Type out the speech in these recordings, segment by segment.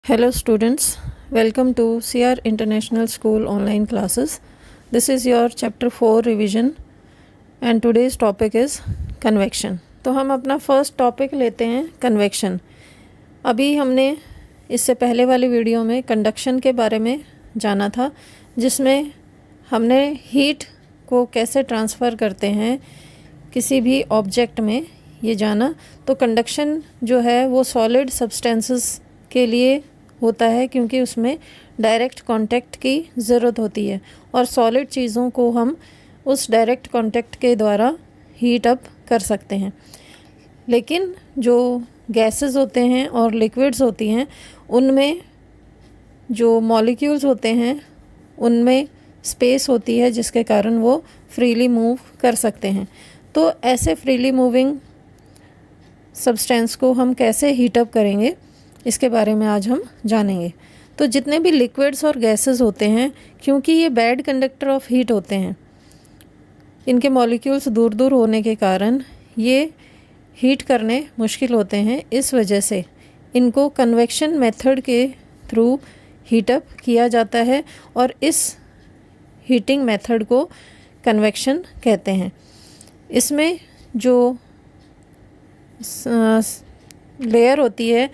Hello students, welcome to CR International School online classes. This is your chapter 4 revision and today's topic is convection. तो हम अपना first topic लेते हैं convection. अभी हमने इससे पहले वाली वीडियो में कंडक्शन के बारे में जाना था, जिसमें हमने हीट को कैसे ट्रांसफ़र करते हैं किसी भी ऑब्जेक्ट में ये जाना। तो कंडक्शन जो है वो सॉलिड सब्सटेंसेस के लिए होता है, क्योंकि उसमें डायरेक्ट कांटेक्ट की ज़रूरत होती है और सॉलिड चीज़ों को हम उस डायरेक्ट कांटेक्ट के द्वारा हीट अप कर सकते हैं। लेकिन जो गैसेस होते हैं और लिक्विड्स होती हैं, उनमें जो मॉलिक्यूल्स होते हैं उनमें स्पेस होती है, जिसके कारण वो फ्रीली मूव कर सकते हैं। तो ऐसे फ्रीली मूविंग सब्सटेंस को हम कैसे हीट अप करेंगे, इसके बारे में आज हम जानेंगे। तो जितने भी लिक्विड्स और गैसेस होते हैं, क्योंकि ये बैड कंडक्टर ऑफ हीट होते हैं, इनके मॉलिक्यूल्स दूर दूर होने के कारण ये हीट करने मुश्किल होते हैं। इस वजह से इनको कन्वेक्शन मेथड के थ्रू हीट अप किया जाता है और इस हीटिंग मेथड को कन्वेक्शन कहते हैं। इसमें जो लेयर होती है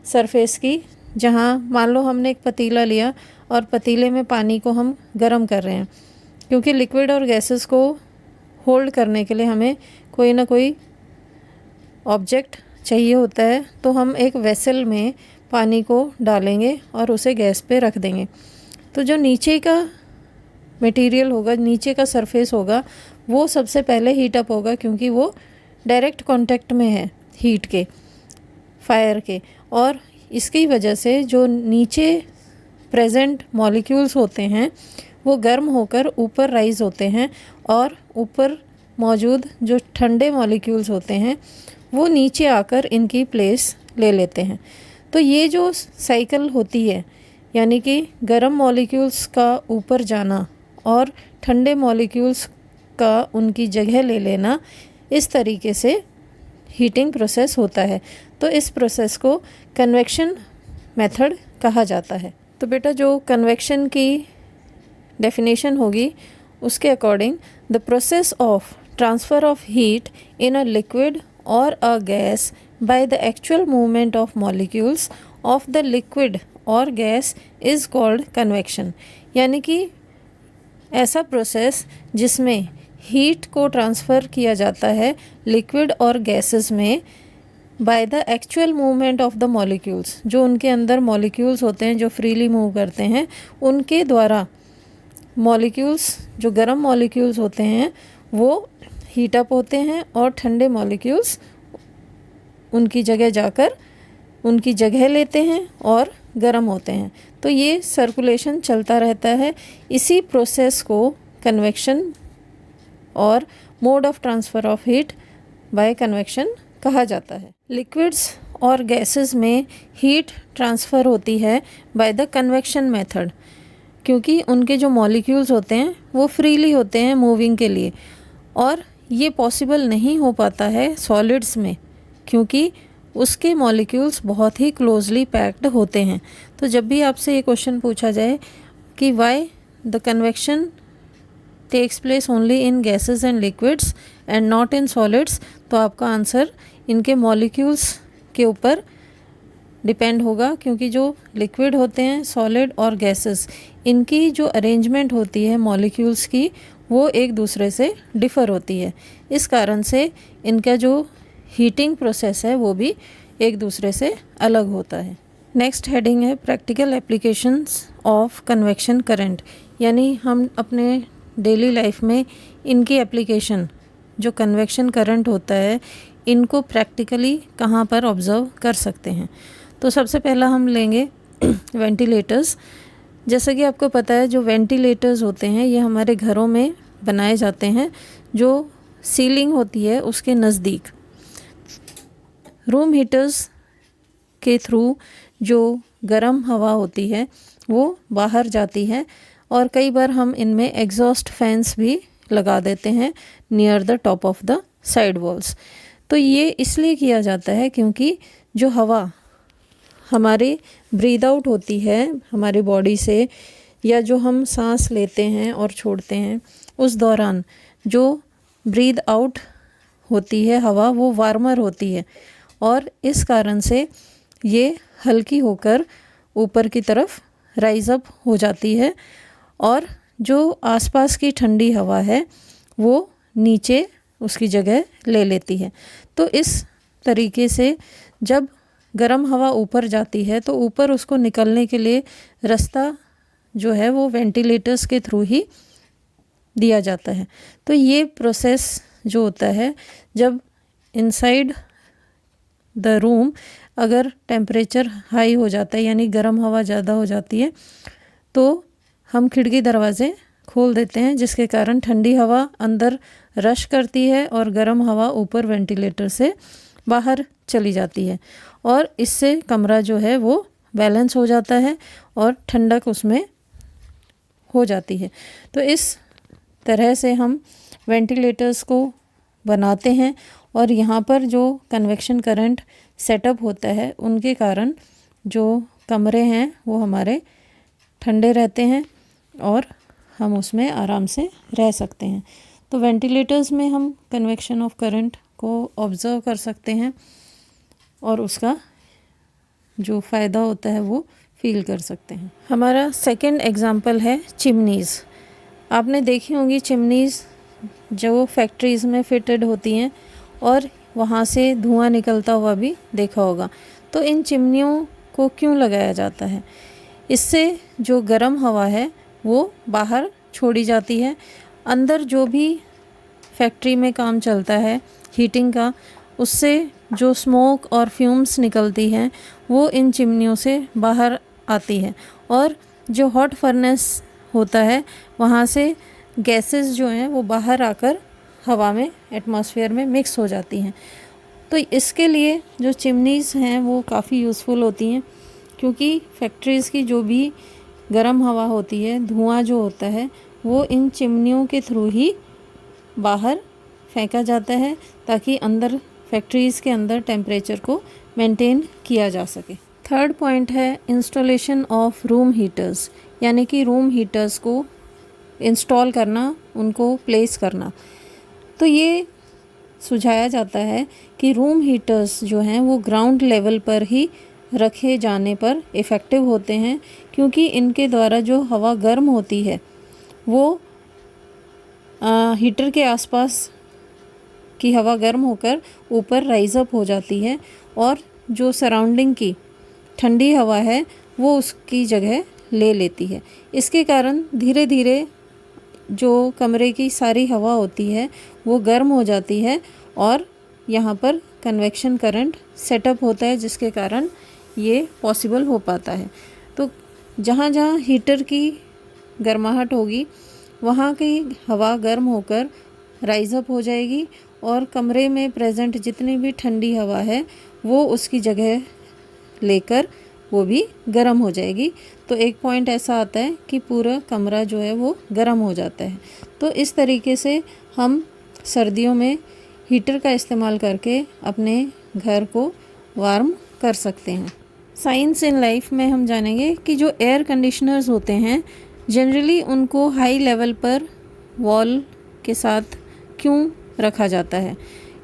सरफेस की, जहाँ मान लो हमने एक पतीला लिया और पतीले में पानी को हम गर्म कर रहे हैं, क्योंकि लिक्विड और गैसेस को होल्ड करने के लिए हमें कोई ना कोई ऑब्जेक्ट चाहिए होता है। तो हम एक वेसल में पानी को डालेंगे और उसे गैस पे रख देंगे। तो जो नीचे का मटेरियल होगा, नीचे का सरफेस होगा, वो सबसे पहले हीट अप होगा, क्योंकि वो डायरेक्ट कांटेक्ट में है हीट के, फायर के। और इसकी वजह से जो नीचे प्रेजेंट मॉलिक्यूल्स होते हैं वो गर्म होकर ऊपर राइज होते हैं, और ऊपर मौजूद जो ठंडे मॉलिक्यूल्स होते हैं वो नीचे आकर इनकी प्लेस ले लेते हैं। तो ये जो साइकिल होती है, यानी कि गर्म मॉलिक्यूल्स का ऊपर जाना और ठंडे मॉलिक्यूल्स का उनकी जगह ले लेना, इस तरीके से हीटिंग प्रोसेस होता है। तो इस प्रोसेस को कन्वेक्शन मेथड कहा जाता है। तो बेटा, जो कन्वेक्शन की डेफिनेशन होगी उसके according, the process of transfer of heat in a liquid और a gas by the actual movement of molecules of the liquid और गैस इज़ कॉल्ड कन्वेक्शन। यानी कि ऐसा प्रोसेस जिसमें हीट को ट्रांसफ़र किया जाता है लिक्विड और गैसेस में bye the actual movement of the molecules, जो उनके अंदर मॉलिक्यूल्स होते हैं जो फ्रीली मूव करते हैं, उनके द्वारा मॉलिक्यूल्स, जो गर्म मॉलिक्यूल्स होते हैं वो हीट अप होते हैं और ठंडे मॉलिक्यूल्स उनकी जगह जाकर उनकी जगह लेते हैं और गर्म होते हैं। तो ये सर्कुलेशन चलता रहता है। इसी प्रोसेस को कन्वेक्शन और mode of transfer of heat bye convection कहा जाता है। लिक्विड्स और गैसेस में हीट ट्रांसफ़र होती है बाय द कन्वेक्शन मेथड, क्योंकि उनके जो मॉलिक्यूल्स होते हैं वो फ्रीली होते हैं मूविंग के लिए, और ये पॉसिबल नहीं हो पाता है सॉलिड्स में, क्योंकि उसके मॉलिक्यूल्स बहुत ही क्लोजली पैक्ड होते हैं। तो जब भी आपसे ये क्वेश्चन पूछा जाए कि why the convection takes place only in gases and liquids and not in solids, तो आपका आंसर इनके मॉलिक्यूल्स के ऊपर डिपेंड होगा, क्योंकि जो लिक्विड होते हैं, सॉलिड और गैसेस, इनकी जो अरेंजमेंट होती है मॉलिक्यूल्स की, वो एक दूसरे से डिफ़र होती है। इस कारण से इनका जो हीटिंग प्रोसेस है वो भी एक दूसरे से अलग होता है। नेक्स्ट हेडिंग है practical applications of convection current, यानी हम अपने डेली लाइफ में इनकी एप्लीकेशन, जो कन्वेक्शन करंट होता है, इनको प्रैक्टिकली कहाँ पर ऑब्ज़र्व कर सकते हैं। तो सबसे पहला हम लेंगे वेंटिलेटर्स। जैसा कि आपको पता है, जो वेंटिलेटर्स होते हैं ये हमारे घरों में बनाए जाते हैं, जो सीलिंग होती है उसके नज़दीक। रूम हीटर्स के थ्रू जो गर्म हवा होती है वो बाहर जाती है, और कई बार हम इनमें एग्जॉस्ट फैंस भी लगा देते हैं near the top of the side walls. तो ये इसलिए किया जाता है क्योंकि जो हवा हमारी ब्रीद आउट होती है हमारी बॉडी से, या जो हम सांस लेते हैं और छोड़ते हैं उस दौरान जो ब्रीद आउट होती है हवा, वो वार्मर होती है और इस कारण से ये हल्की होकर ऊपर की तरफ राइज अप हो जाती है और जो आसपास की ठंडी हवा है वो नीचे उसकी जगह ले लेती है। तो इस तरीके से जब गर्म हवा ऊपर जाती है तो ऊपर उसको निकलने के लिए रास्ता जो है वो वेंटिलेटर्स के थ्रू ही दिया जाता है। तो ये प्रोसेस जो होता है, जब इनसाइड द रूम अगर टेम्परेचर हाई हो जाता है यानी गर्म हवा ज़्यादा हो जाती है तो हम खिड़की दरवाज़े खोल देते हैं, जिसके कारण ठंडी हवा अंदर रश करती है और गर्म हवा ऊपर वेंटिलेटर से बाहर चली जाती है और इससे कमरा जो है वो बैलेंस हो जाता है और ठंडक उसमें हो जाती है। तो इस तरह से हम वेंटिलेटर्स को बनाते हैं और यहाँ पर जो कन्वेक्शन करंट सेटअप होता है उनके कारण जो कमरे हैं वो हमारे ठंडे रहते हैं और हम उसमें आराम से रह सकते हैं। तो वेंटिलेटर्स में हम कन्वेक्शन ऑफ करंट को ऑब्ज़र्व कर सकते हैं और उसका जो फ़ायदा होता है वो फील कर सकते हैं। हमारा सेकंड एग्जांपल है चिमनीज़। आपने देखी होंगी चिमनीज़ जो फैक्ट्रीज़ में फिटेड होती हैं और वहाँ से धुआं निकलता हुआ भी देखा होगा। तो इन चिमनियों को क्यों लगाया जाता है? इससे जो गर्म हवा है वो बाहर छोड़ी जाती है। अंदर जो भी फैक्ट्री में काम चलता है हीटिंग का, उससे जो स्मोक और फ्यूम्स निकलती हैं वो इन चिमनियों से बाहर आती है और जो हॉट फर्नेस होता है वहाँ से गैसेस जो हैं वो बाहर आकर हवा में एटमॉस्फेयर में मिक्स हो जाती हैं। तो इसके लिए जो चिमनीज़ हैं वो काफ़ी यूज़फुल होती हैं, क्योंकि फैक्ट्रीज़ की जो भी गर्म हवा होती है, धुआं जो होता है वो इन चिमनियों के थ्रू ही बाहर फेंका जाता है ताकि अंदर फैक्ट्रीज़ के अंदर टेम्परेचर को मेंटेन किया जा सके। थर्ड पॉइंट है इंस्टॉलेशन ऑफ रूम हीटर्स, यानी कि रूम हीटर्स को इंस्टॉल करना, उनको प्लेस करना। तो ये सुझाया जाता है कि रूम हीटर्स जो हैं वो ग्राउंड लेवल पर ही रखे जाने पर इफ़ेक्टिव होते हैं, क्योंकि इनके द्वारा जो हवा गर्म होती है वो हीटर के आसपास की हवा गर्म होकर ऊपर राइज अप हो जाती है और जो सराउंडिंग की ठंडी हवा है वो उसकी जगह ले लेती है। इसके कारण धीरे धीरे जो कमरे की सारी हवा होती है वो गर्म हो जाती है और यहाँ पर कन्वेक्शन करंट सेटअप होता है, जिसके कारण ये पॉसिबल हो पाता है। तो जहाँ जहाँ हीटर की गर्माहट होगी वहाँ की हवा गर्म होकर राइज अप हो जाएगी और कमरे में प्रेजेंट जितनी भी ठंडी हवा है वो उसकी जगह लेकर वो भी गर्म हो जाएगी। तो एक पॉइंट ऐसा आता है कि पूरा कमरा जो है वो गर्म हो जाता है। तो इस तरीके से हम सर्दियों में हीटर का इस्तेमाल करके अपने घर को वार्म कर सकते हैं। साइंस इन लाइफ में हम जानेंगे कि जो एयर कंडीशनर्स होते हैं जनरली उनको हाई लेवल पर वॉल के साथ क्यों रखा जाता है?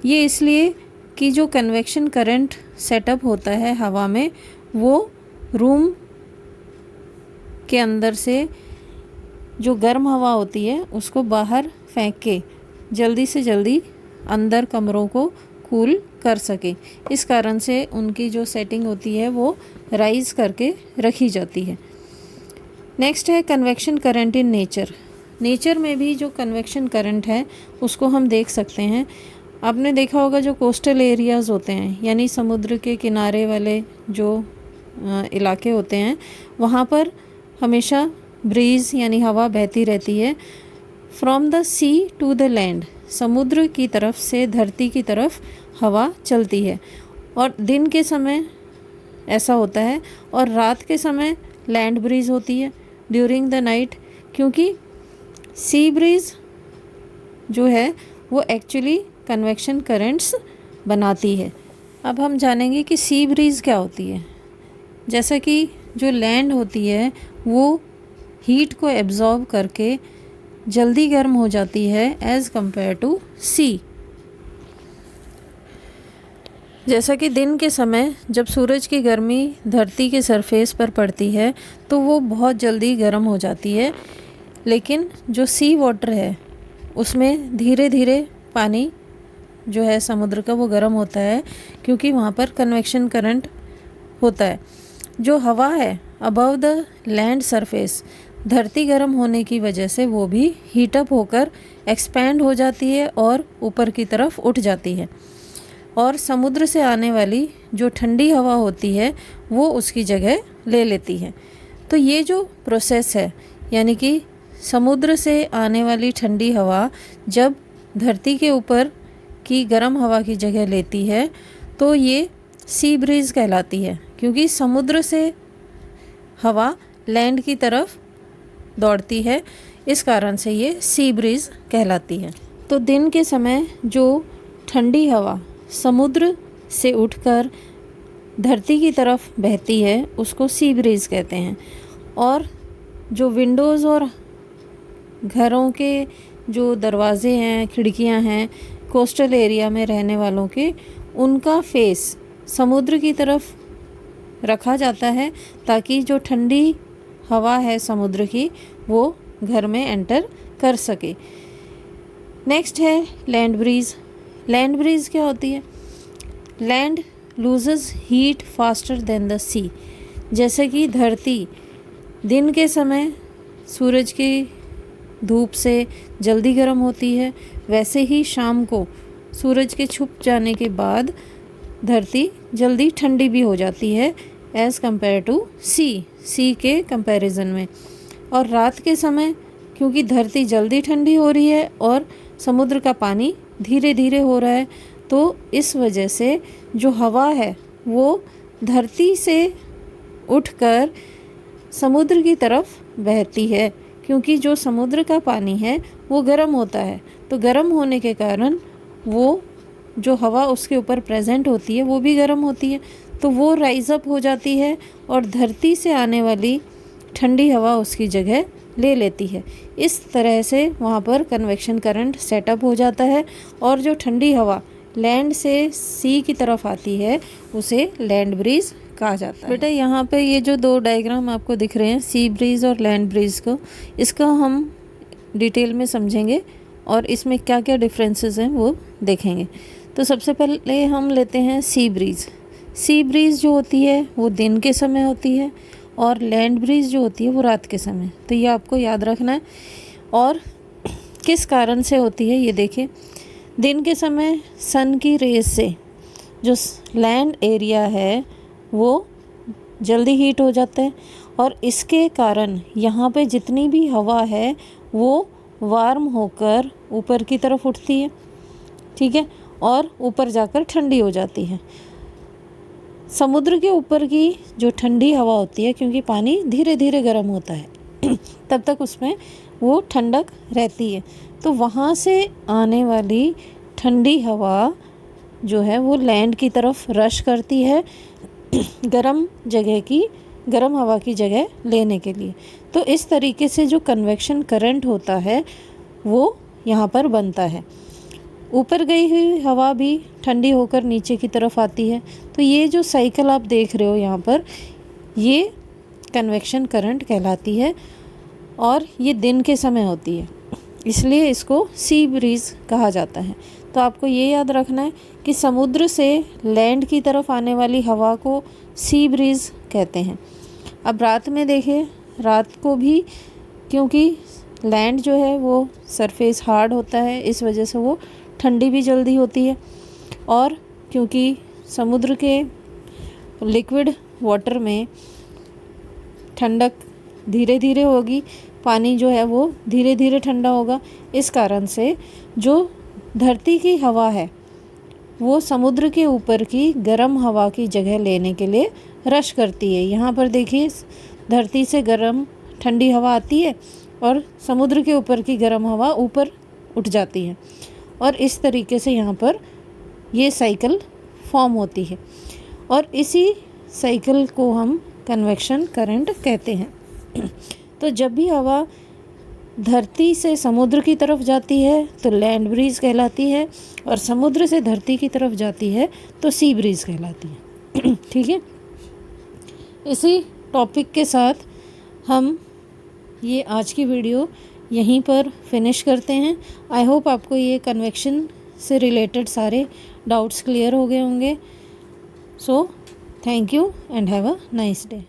ये इसलिए कि जो कन्वेक्शन करंट सेटअप होता है हवा में वो रूम के अंदर से जो गर्म हवा होती है उसको बाहर फेंक के जल्दी से जल्दी अंदर कमरों को कूल कर सके। इस कारण से उनकी जो सेटिंग होती है वो राइज करके रखी जाती है। नेक्स्ट है convection current in nature. Nature में भी जो कन्वेक्शन करंट है उसको हम देख सकते हैं। आपने देखा होगा जो कोस्टल एरियाज़ होते हैं यानी समुद्र के किनारे वाले जो इलाके होते हैं वहाँ पर हमेशा ब्रीज़ यानी हवा बहती रहती है from the sea to the land. समुद्र की तरफ से धरती की तरफ हवा चलती है और दिन के समय ऐसा होता है और रात के समय लैंड ब्रीज़ होती है ड्यूरिंग द नाइट, क्योंकि सी ब्रीज़ जो है वो एक्चुअली कन्वेक्शन करंट्स बनाती है। अब हम जानेंगे कि सी ब्रीज़ क्या होती है। जैसा कि जो लैंड होती है वो हीट को एब्जॉर्ब करके जल्दी गर्म हो जाती है एज़ कंपेयर टू सी। जैसा कि दिन के समय जब सूरज की गर्मी धरती के सरफेस पर पड़ती है तो वो बहुत जल्दी गर्म हो जाती है, लेकिन जो सी वाटर है उसमें धीरे धीरे पानी जो है समुद्र का वो गर्म होता है, क्योंकि वहाँ पर कन्वेक्शन करंट होता है। जो हवा है अबव द लैंड सरफेस, धरती गर्म होने की वजह से वो भी हीटअप होकर एक्सपैंड हो जाती है और ऊपर की तरफ उठ जाती है, और समुद्र से आने वाली जो ठंडी हवा होती है वो उसकी जगह ले लेती है। तो ये जो प्रोसेस है, यानी कि समुद्र से आने वाली ठंडी हवा जब धरती के ऊपर की गर्म हवा की जगह लेती है तो ये सी ब्रीज कहलाती है, क्योंकि समुद्र से हवा लैंड की तरफ दौड़ती है, इस कारण से ये सी ब्रीज कहलाती है। तो दिन के समय जो ठंडी हवा समुद्र से उठकर धरती की तरफ बहती है उसको सी ब्रीज कहते हैं, और जो विंडोज़ और घरों के जो दरवाजे हैं, खिड़कियां हैं, कोस्टल एरिया में रहने वालों के, उनका फेस समुद्र की तरफ रखा जाता है ताकि जो ठंडी हवा है समुद्र की वो घर में एंटर कर सके। नेक्स्ट है लैंड ब्रीज। लैंड ब्रीज क्या होती है? Land loses heat faster than the sea. जैसे कि धरती दिन के समय सूरज की धूप से जल्दी गर्म होती है, वैसे ही शाम को सूरज के छुप जाने के बाद धरती जल्दी ठंडी भी हो जाती है एज़ कंपेयर टू सी के कंपैरिजन में। और रात के समय क्योंकि धरती जल्दी ठंडी हो रही है और समुद्र का पानी धीरे धीरे हो रहा है, तो इस वजह से जो हवा है वो धरती से उठकर समुद्र की तरफ बहती है, क्योंकि जो समुद्र का पानी है वो गर्म होता है। तो गर्म होने के कारण वो जो हवा उसके ऊपर प्रेजेंट होती है वो भी गर्म होती है, तो वो राइज अप हो जाती है और धरती से आने वाली ठंडी हवा उसकी जगह ले लेती है। इस तरह से वहाँ पर कन्वेक्शन करंट सेटअप हो जाता है, और जो ठंडी हवा लैंड से सी की तरफ आती है उसे लैंड ब्रीज कहा जाता है। बेटा यहाँ पे ये जो दो डायग्राम आपको दिख रहे हैं, सी ब्रीज और लैंड ब्रीज को, इसको हम डिटेल में समझेंगे और इसमें क्या क्या डिफरेंसेस हैं वो देखेंगे। तो सबसे पहले हम लेते हैं सी ब्रीज। सी ब्रीज जो होती है वो दिन के समय होती है और लैंड ब्रीज जो होती है वो रात के समय। तो ये आपको याद रखना है। और किस कारण से होती है ये देखिए। दिन के समय सन की रेज से जो लैंड एरिया है वो जल्दी हीट हो जाता है, और इसके कारण यहाँ पे जितनी भी हवा है वो वार्म होकर ऊपर की तरफ उठती है, ठीक है, और ऊपर जाकर ठंडी हो जाती है। समुद्र के ऊपर की जो ठंडी हवा होती है, क्योंकि पानी धीरे धीरे गर्म होता है तब तक उसमें वो ठंडक रहती है, तो वहाँ से आने वाली ठंडी हवा जो है वो लैंड की तरफ रश करती है गर्म हवा की जगह लेने के लिए। तो इस तरीके से जो कन्वेक्शन करंट होता है वो यहाँ पर बनता है। ऊपर गई हुई हवा भी ठंडी होकर नीचे की तरफ आती है। तो ये जो साइकिल आप देख रहे हो यहाँ पर, ये कन्वेक्शन करंट कहलाती है, और ये दिन के समय होती है, इसलिए इसको सी ब्रीज कहा जाता है। तो आपको ये याद रखना है कि समुद्र से लैंड की तरफ आने वाली हवा को सी ब्रीज कहते हैं। अब रात में देखिए, रात को भी क्योंकि लैंड जो है वो सरफेस हार्ड होता है, इस वजह से वो ठंडी भी जल्दी होती है, और क्योंकि समुद्र के लिक्विड वाटर में ठंडक धीरे धीरे होगी, पानी जो है वो धीरे धीरे ठंडा होगा, इस कारण से जो धरती की हवा है वो समुद्र के ऊपर की गर्म हवा की जगह लेने के लिए रश करती है। यहाँ पर देखिए, धरती से गर्म ठंडी हवा आती है और समुद्र के ऊपर की गर्म हवा ऊपर उठ जाती है, और इस तरीके से यहाँ पर ये साइकिल फॉर्म होती है। और इसी साइकिल को हम कन्वेक्शन करंट कहते हैं। तो जब भी हवा धरती से समुद्र की तरफ जाती है तो लैंड ब्रीज कहलाती है, और समुद्र से धरती की तरफ जाती है तो सी ब्रीज कहलाती है। ठीक है, इसी टॉपिक के साथ हम ये आज की वीडियो यहीं पर फिनिश करते हैं। आई होप आपको ये कन्वेक्शन से रिलेटेड सारे डाउट्स क्लियर हो गए होंगे। So thank you and have a nice day.